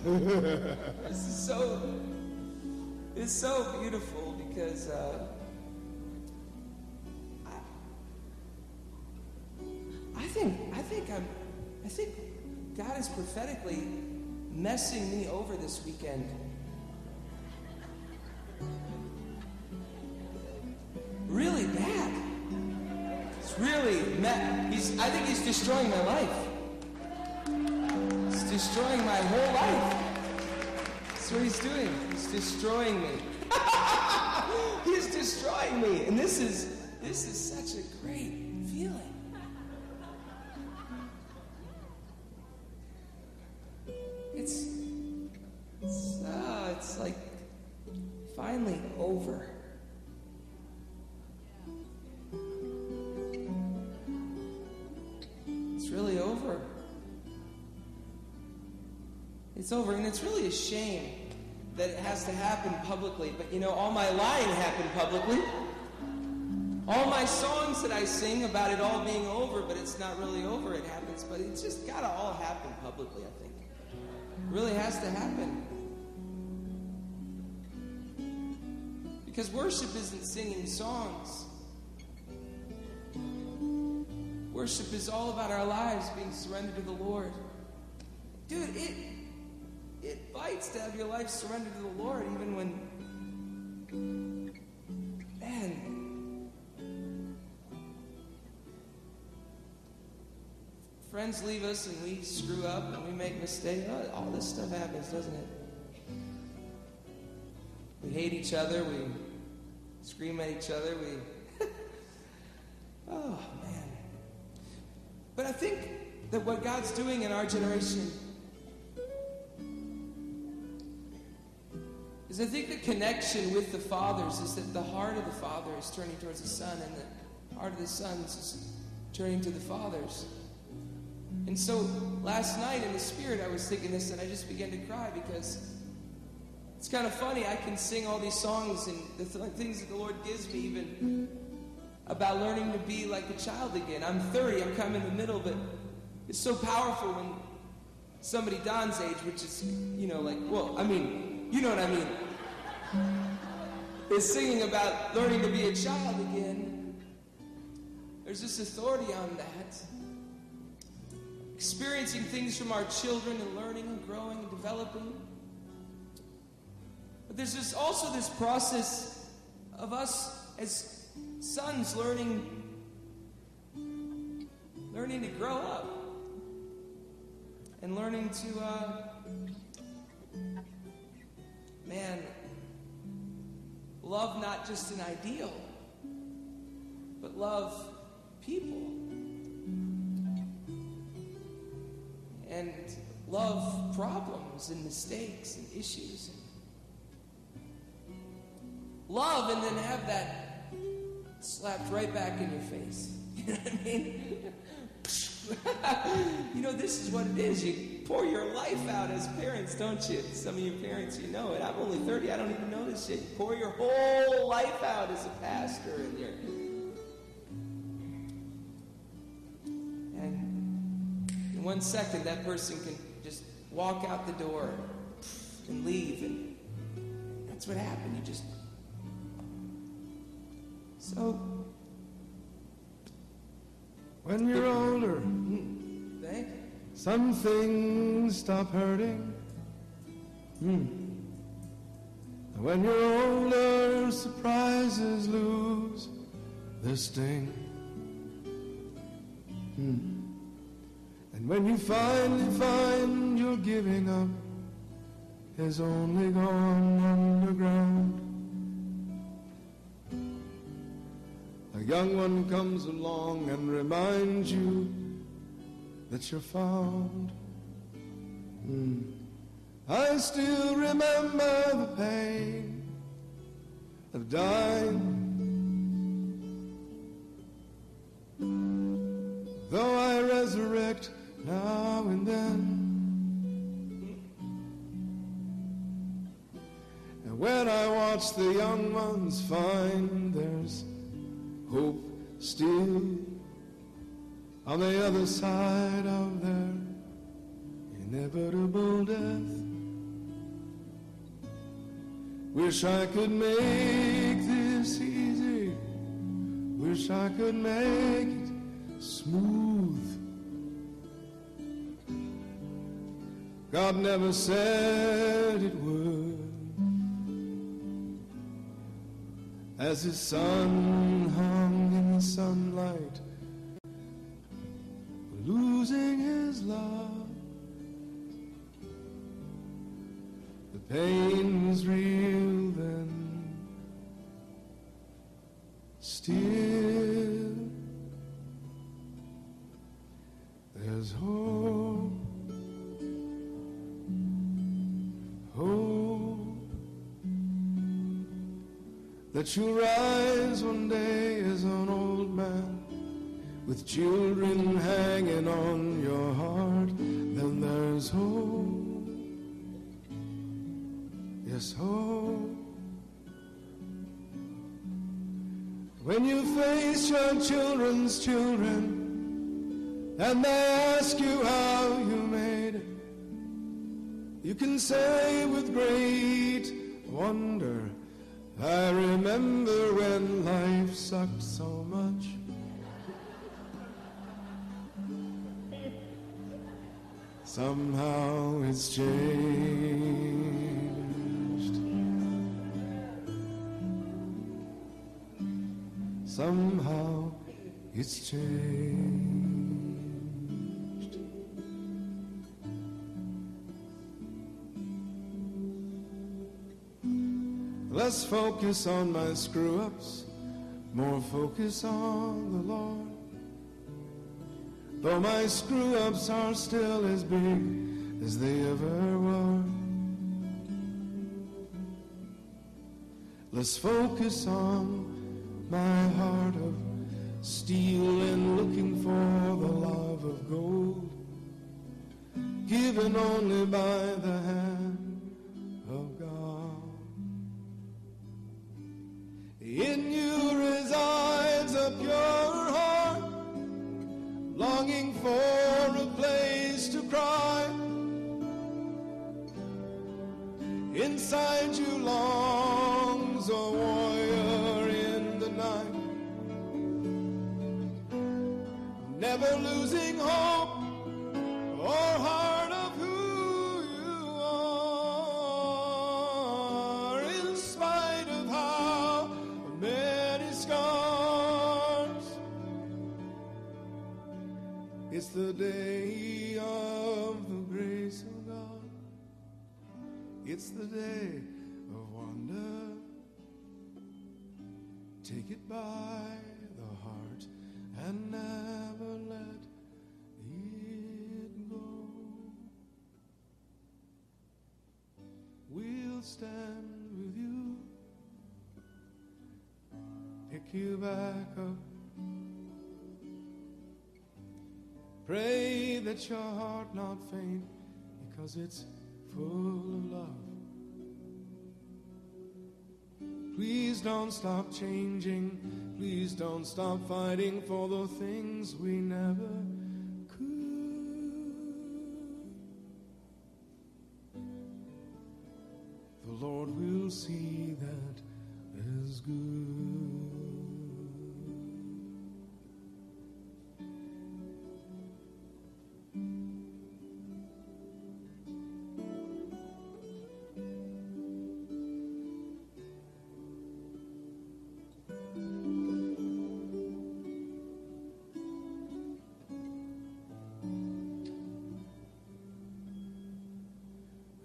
This is it's so beautiful because I think God is prophetically messing me over this weekend. Really bad. It's really I think he's destroying my life. He's destroying my whole life. That's what he's doing. He's destroying me. He's destroying me. And this is such a great feeling. It's like finally over. It's really over. It's over, and it's really a shame that it has to happen publicly. But you know, all my lying happened publicly. All my songs that I sing about it all being over, but it's not really over, it happens. But it's just gotta all happen publicly, I think. It really has to happen. Because worship isn't singing songs. Worship is all about our lives being surrendered to the Lord. Dude, it bites to have your life surrendered to the Lord, even when, man, friends leave us and we screw up and we make mistakes. All this stuff happens, doesn't it? We hate each other, we scream at each other, oh, man. But I think that what God's doing in our generation is, I think the connection with the fathers is that the heart of the father is turning towards the son, and the heart of the sons is turning to the fathers. And so last night in the spirit I was thinking this, and I just began to cry, because it's kind of funny. I can sing all these songs and the things that the Lord gives me, even about learning to be like a child again. I'm 30, I'm kind of in the middle, but it's so powerful when somebody Don's age, which is, you know, like, well, I mean, you know what I mean, is singing about learning to be a child again. There's this authority on that. Experiencing things from our children and learning and growing and developing. But there's also this process of us as sons learning to grow up and learning to, love not just an ideal, but love people. And love problems and mistakes and issues. Love, and then have that slapped right back in your face. You know what I mean? You know, this is what it is. You pour your life out as parents, don't you? Some of you parents, you know it. I'm only 30. I don't even know this shit. You pour your whole life out as a pastor, and in 1 second, that person can just walk out the door and leave, and that's what happened. You just... So, when you're older, some things stop hurting. When you're older, surprises lose their sting. And when you finally find you're giving up, has only gone underground. A young one comes along and reminds you that you're found. I still remember the pain of dying. Though I resurrect now and then, and when I watch the young ones find there's hope still on the other side of their inevitable death, Wish I could make this easy. Wish I could make it smooth. God never said it would. As his son hung in the sunlight, losing his love, the pain was real then. Still, there's hope, hope that you'll rise one day as an old man with children hanging on your heart. Then there's hope, yes, hope. When you face your children's children and they ask you how you made it, you can say with great wonder, I remember when life sucked so much. Somehow it's changed. Somehow it's changed. Less focus on my screw-ups, more focus on the Lord. Though my screw-ups are still as big as they ever were. Let's focus on my heart of steel and looking for the love of gold, given only by the hand of God. In you resides a pure heart, longing for a place to cry. Inside you longs a warrior in the night, never losing hope or heart of who you are, in spite of how many scars. It's the day of the grace of God. It's the day of wonder. Take it by the heart and never let it go. We'll stand with you, pick you back up. Pray that your heart not faint, because it's full of love. Please don't stop changing. Please don't stop fighting for the things we never could. The Lord will see that as good.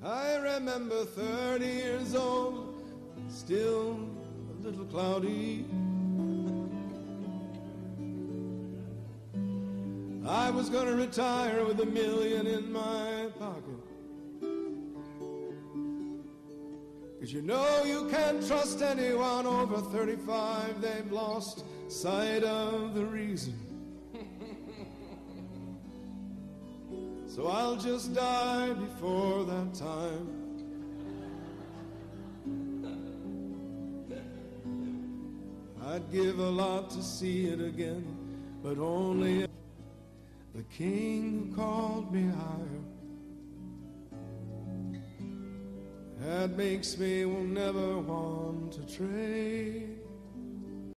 I remember 30 years old, still a little cloudy. I was going to retire with $1 million in my pocket. 'Cause you know you can't trust anyone over 35. They've lost sight of the reason. So I'll just die before that time. I'd give a lot to see it again, but only the King who called me higher that makes me will never want to trade.